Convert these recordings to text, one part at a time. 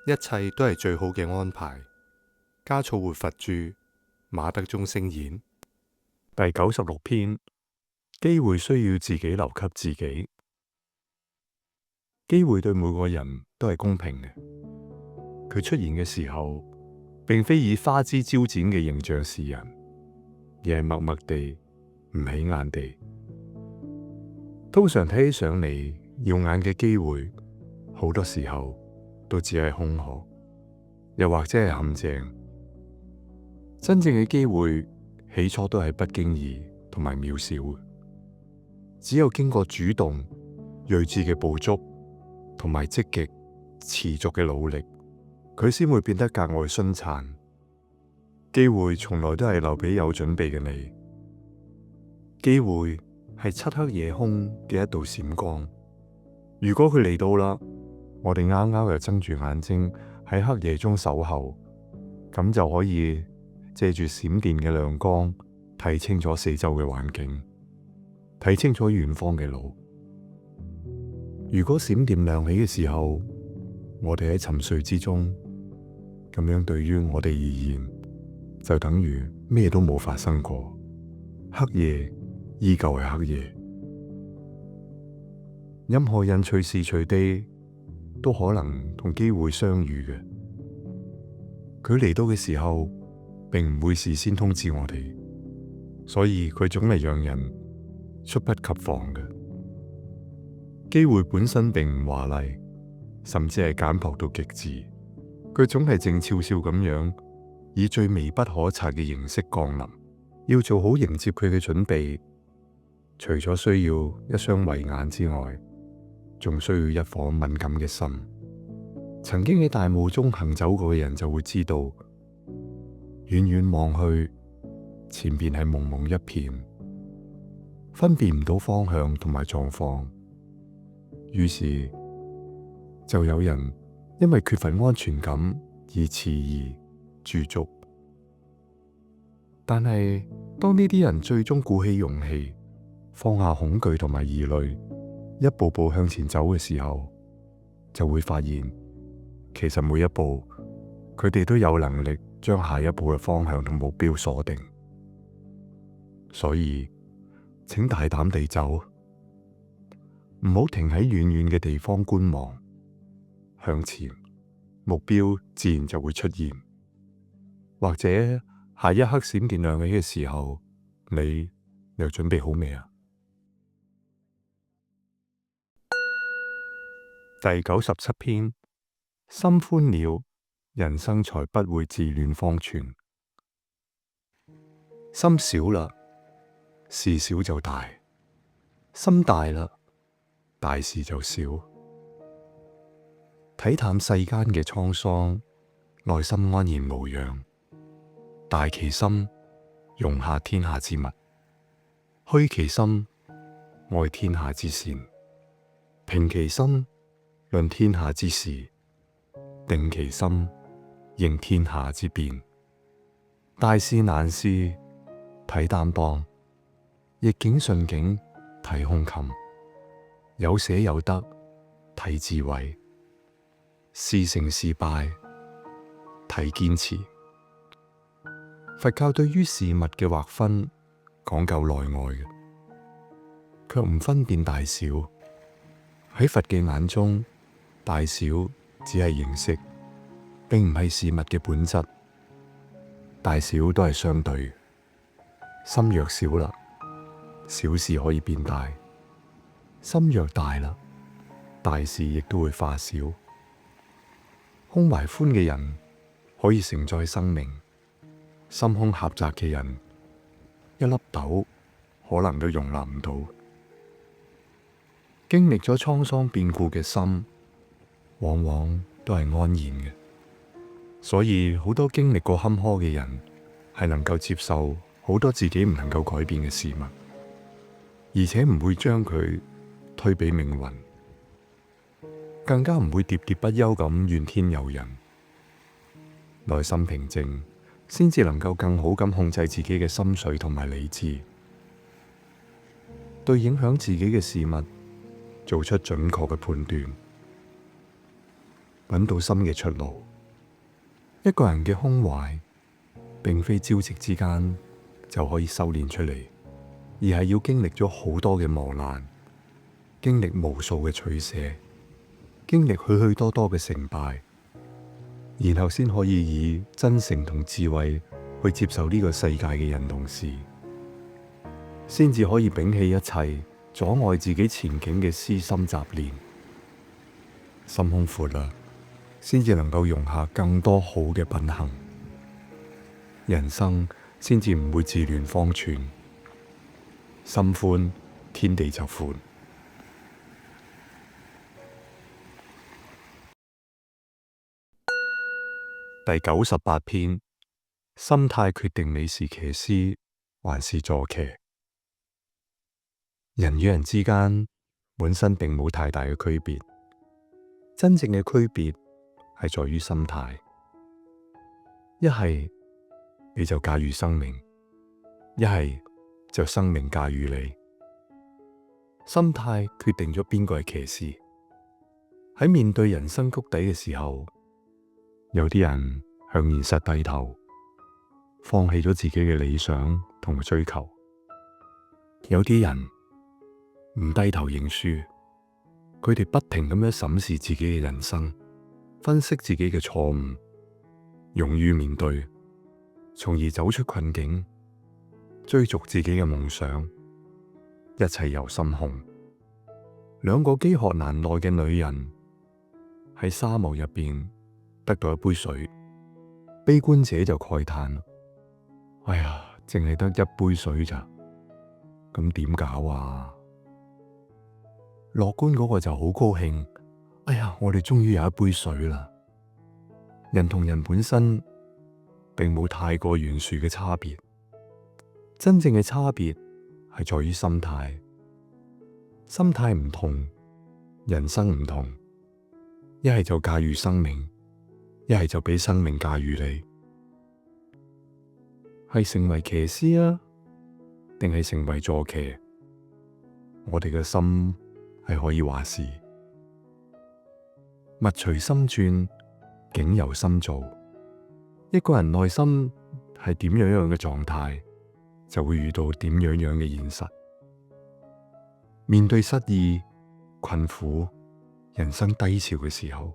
一切都係最好嘅安排。加措活佛著，馬德鐘聲演。第96篇，機會需要自己留給自己。機會對每個人都係公平嘅，佢出現嘅時候，並非以花枝招展嘅形象示人，而係默默地、唔起眼地。通常睇起上嚟耀眼嘅機會，好多時候都只係空殼，又或者係陷阱。真正嘅機會起初都係不經意同埋渺小嘅，只有經過主動、睿智嘅捕捉同埋積極持續嘅努力，佢先會變得格外璀璨。機會從來都係留俾有準備嘅你。機會係漆黑夜空嘅一道閃光，如果佢嚟到啦，我哋啱啱又睜住眼睛喺黑夜中守候，咁就可以借住閃電嘅亮光睇清楚四周嘅環境，睇清楚遠方嘅路。如果閃電亮起嘅時候，我哋喺沉睡之中，咁樣對於我哋而言，就等於咩都冇發生過，黑夜依舊係黑夜。任何人隨時隨地都可能同機會相遇嘅，佢嚟到嘅時候，並唔會事先通知我哋，所以佢總係讓人猝不及防嘅。機會本身並唔華麗，甚至係簡樸到極致，佢總係靜悄悄咁樣，以最微不可察嘅形式降臨。要做好迎接佢嘅準備，除咗需要一雙慧眼之外，仲需要一顆敏感嘅心。曾經喺大霧中行走過嘅人就會知道，遠遠望去，前邊係蒙蒙一片，分辨唔到方向同埋狀況。於是就有人因為缺乏安全感而遲疑駐足。但係當呢啲人最終鼓起勇氣，放下恐懼同埋疑慮，一步步向前走嘅時候，就會發現，其實每一步佢哋都有能力將下一步嘅方向同目標鎖定。所以請大膽地走，唔好停喺遠遠嘅地方觀望，向前，目標自然就會出現。或者下一刻閃電亮起嘅時候，你又準備好未啊？第97篇，心寬了，人生才不會自亂方寸。心小啦，事小就大；心大啦，大事就小。睇淡世間嘅滄桑，內心安然無恙。大其心，容下天下之物；虛其心，愛天下之善；平其心，論天下之事；定其心，應天下之變。大事難事，睇擔當；逆境順境，睇胸襟；有捨有得，睇智慧；事成事敗，睇堅持。佛教對於事物嘅劃分講究內外嘅，卻唔分辨大小。喺佛嘅眼中，大小只係形式，並唔係事物嘅本質。大小都係相對。心若小啦，小事可以變大；心若大啦，大事亦都會化小。胸懷寬嘅人可以承載生命。心胸狹窄嘅人，一粒豆可能都容納唔到。經歷咗滄桑變故嘅心，往往都係安然嘅。所以好多經歷過坎坷嘅人，係能夠接受好多自己唔能夠改變嘅事物，而且唔會將佢推俾命運，更加唔會喋喋不休咁怨天尤人。內心平靜，先至能夠更好咁控制自己嘅心緒同埋理智，對影響自己嘅事物做出準確嘅判斷。揾到新嘅出路。一個人嘅胸懷，並非朝夕之間就可以修煉出嚟，而係要經歷咗好多嘅磨難，經歷無數嘅取捨，經歷許許多多嘅成敗，然後先可以以真誠同智慧去接受呢個世界嘅人同事，先至可以摒棄一切阻礙自己前景嘅私心雜念。心胸闊啦，先至能夠容下更多好嘅品行，人生先至唔會自亂方寸。心寬，天地就寬。第98篇，心態決定你是騎師還是坐騎。人與人之間本身並冇太大嘅區別，真正嘅區別係在於心態。一係你就駕馭生命，一係就生命駕馭你。心態決定咗邊個係騎師。喺面對人生谷底嘅時候，有啲人向現實低頭，放棄咗自己嘅理想同埋追求；有啲人唔低頭認輸，佢哋不停咁樣審視自己嘅人生，分析自己嘅錯誤，勇於面對，從而走出困境，追逐自己嘅夢想，一切由心控。兩個飢渴難耐嘅女人喺沙漠入邊得到一杯水，悲觀者就慨嘆：哎呀，淨係得一杯水咋，咁點搞啊？樂觀嗰個就好高興：哎呀，我哋終於有一杯水啦！人同人本身並冇太過懸殊嘅差別，真正嘅差別係在於心態。心態唔同，人生唔同，一係就駕馭生命，一係就俾生命駕馭你。係成為騎師啊，定係成為坐騎？我哋嘅心係可以話事。物隨心轉，境由心造。一個人內心係點樣樣嘅狀態，就會遇到點樣樣嘅現實。面對失意、困苦、人生低潮嘅時候，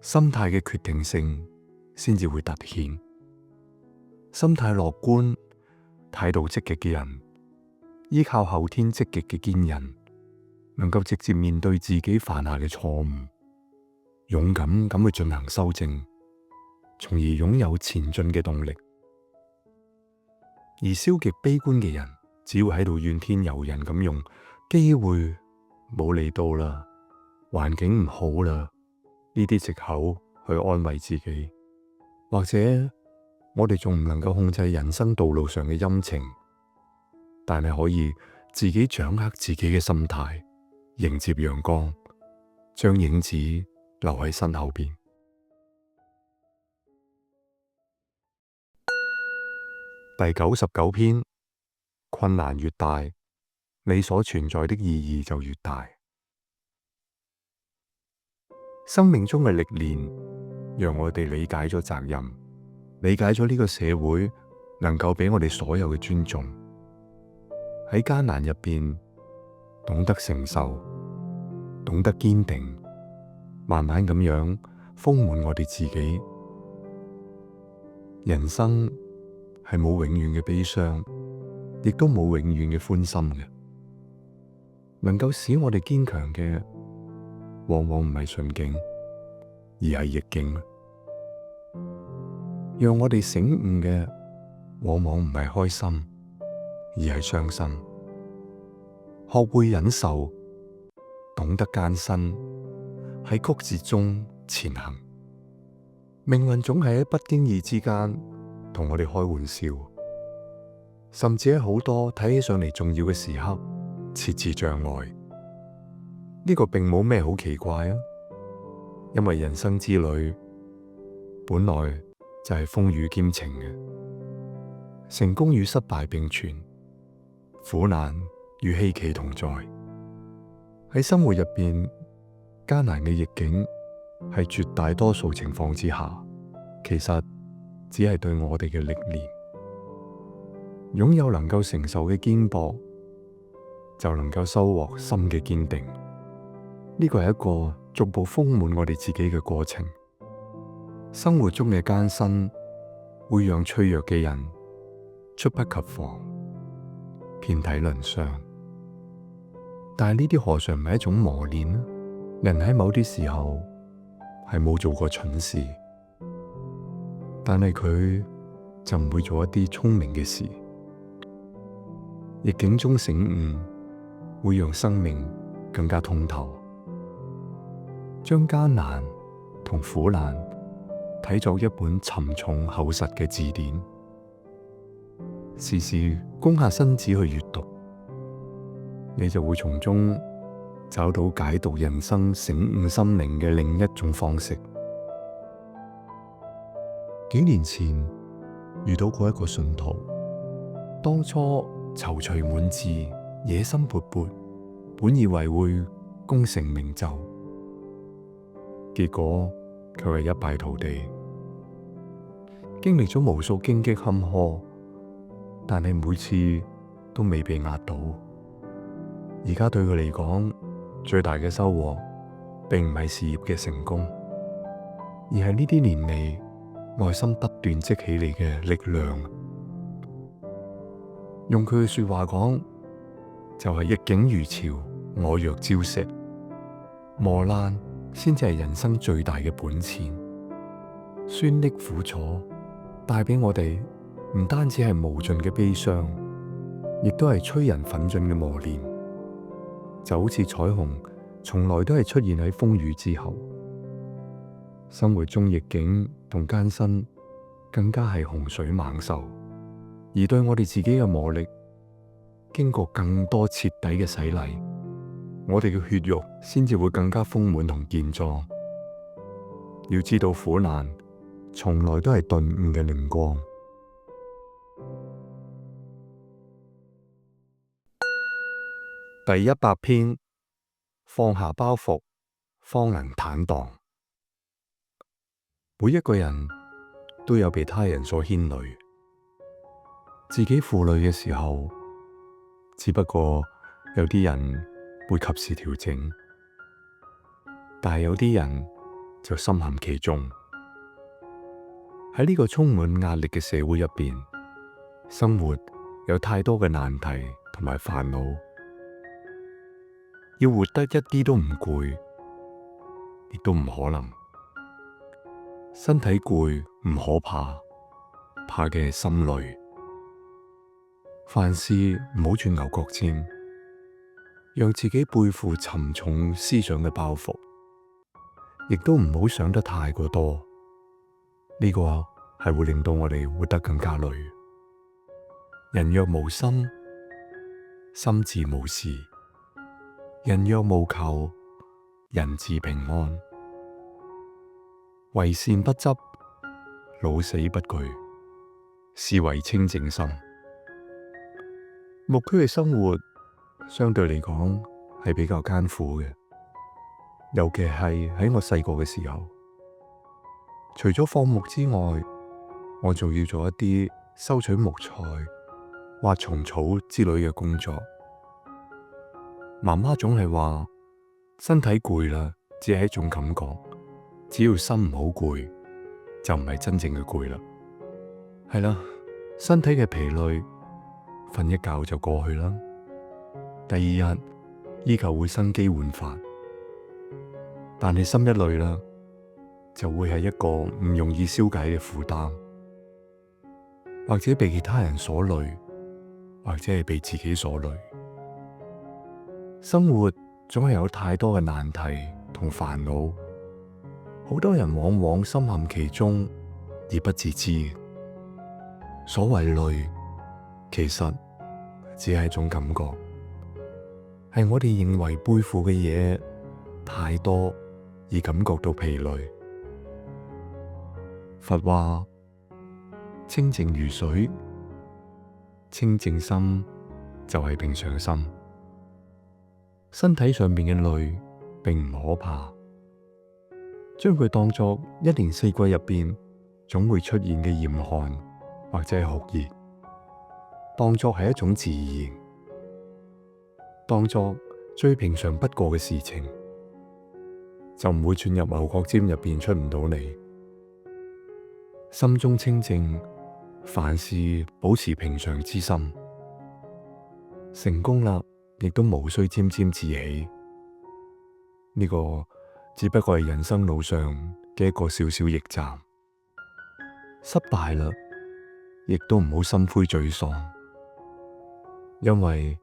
心態嘅決定性先至會突顯。心態樂觀、態度積極嘅人，依靠後天積極嘅堅韌，能夠直接面對自己犯下嘅錯誤，勇敢咁去進行修正，從而擁有前進嘅動力。而消極悲觀嘅人，只會喺度怨天尤人咁用機會冇嚟到啦，環境唔好啦，呢啲藉口去安慰自己。或者我哋仲唔能夠控制人生道路上嘅陰晴，但係可以自己掌握自己嘅心態，迎接陽光，將影子留喺身後邊。第99篇，困難越大，你所存在的意義就越大。生命中嘅歷練，讓我哋理解咗責任，理解咗呢個社會能夠俾我哋所有嘅尊重。喺艱難入邊，懂得承受，懂得堅定，慢慢咁樣豐滿我哋自己。人生係冇永遠嘅悲傷，亦都冇永遠嘅歡心嘅。能夠使我哋堅強嘅，往往唔係順境，而係逆境。讓我哋醒悟嘅，往往唔係開心，而係傷心。學會忍受，懂得艱辛，喺曲折中前行。命運總係喺不經意之間同我哋開玩笑，甚至喺好多睇起上嚟重要嘅時刻設置障礙。呢個並冇咩好奇怪啊，因為人生之旅本來就係風雨兼程嘅，成功與失敗並存，苦難與希冀同在。喺生活入邊，艱難嘅逆境喺絕大多數情況之下，其實只係對我哋嘅歷練。擁有能夠承受嘅肩膊，就能夠收穫心嘅堅定。呢個係一個逐步豐滿我哋自己嘅過程。生活中嘅艱辛會讓脆弱嘅人猝不及防，遍體鱗傷。但係呢啲何嘗唔係一種磨練呢？人喺某啲時候係冇做過蠢事，但係佢就唔會做一啲聰明嘅事。逆境中醒悟，會讓生命更加通透。將艱難同苦難睇作一本沉重厚實嘅字典，時時攻下身子去閱讀，你就會從中找到解讀人生、醒悟心靈嘅另一種方式。幾年前遇到過一個信徒，當初躊躇滿志、野心勃勃，本以為會功成名就，結果卻係一敗塗地。經歷咗無數荊棘坎坷，但係每次都未被壓倒。而家對佢嚟講，最大嘅收穫並唔係事業嘅成功，而係呢啲年嚟內心不斷積起嚟嘅力量。用佢嘅說話講，就係逆境如潮，我若礁石。磨難先至係人生最大嘅本錢。酸澀苦楚帶俾我哋唔單止係無盡嘅悲傷，亦都係催人奮進嘅磨練。就好似彩虹從來都係出現喺風雨之後，生活中逆境同艱辛更加係洪水猛獸。而對我哋自己嘅磨礪，經過更多徹底嘅洗禮，我哋嘅血肉先至會更加豐滿同健壯。要知道苦難從來都係頓悟嘅靈光。第100篇，放下包袱，方能坦蕩。每一個人都有被他人所牽累，自己負累嘅時候，只不過有啲人會及時調整，但係有啲人就深陷其中。喺呢個充滿壓力嘅社會入邊，生活有太多嘅難題同埋煩惱，要活得一啲都唔攰，亦都唔可能。身體攰唔可怕，怕嘅係心累。凡事唔好鑽牛角尖，讓自己背負沉重思想嘅包袱，亦都唔好想得太過多。呢個係會令到我哋活得更加累。人若無心，心自無事；人若無求，人自平安。為善不執，老死不懼，是為清淨心。牧區嘅生活相對嚟講係比較艱苦嘅，尤其係喺我細個嘅時候，除咗放牧之外，我仲要做一啲收取木材、挖蟲草之類嘅工作。媽媽總係話，身體攰啦，只係一種感覺，只要心唔好攰，就唔係真正嘅攰啦。係啦，身體嘅疲累，瞓一覺就過去啦。第二日依舊會生機煥發，但係心一累啦，就會係一個唔容易消解嘅負擔，或者被其他人所累，或者係被自己所累。生活總係有太多嘅難題同煩惱，好多人往往深陷其中而不自知。所謂累，其實只係一種感覺，係我哋認為背負嘅嘢太多而感覺到疲累。佛話清靜如水，清淨心就係平常心。身體上面嘅累並唔可怕，將佢當作一年四季入邊總會出現嘅嚴寒或者係酷熱，當作係一種自然，當作最平常不過嘅事情，就唔會鑽入牛角尖入邊出唔到嚟。心中清靜，凡事保持平常之心，成功啦，亦都無需沾沾自喜。呢個只不過係人生路上嘅一個小小驛站。失敗啦，亦都唔好心灰沮喪，因為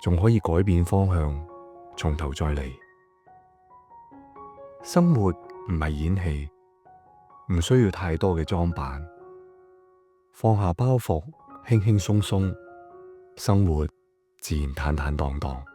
仲可以改變方向，從頭再嚟。生活唔係演戲，唔需要太多嘅裝扮，放下包袱，輕輕鬆鬆，生活自然坦坦蕩蕩。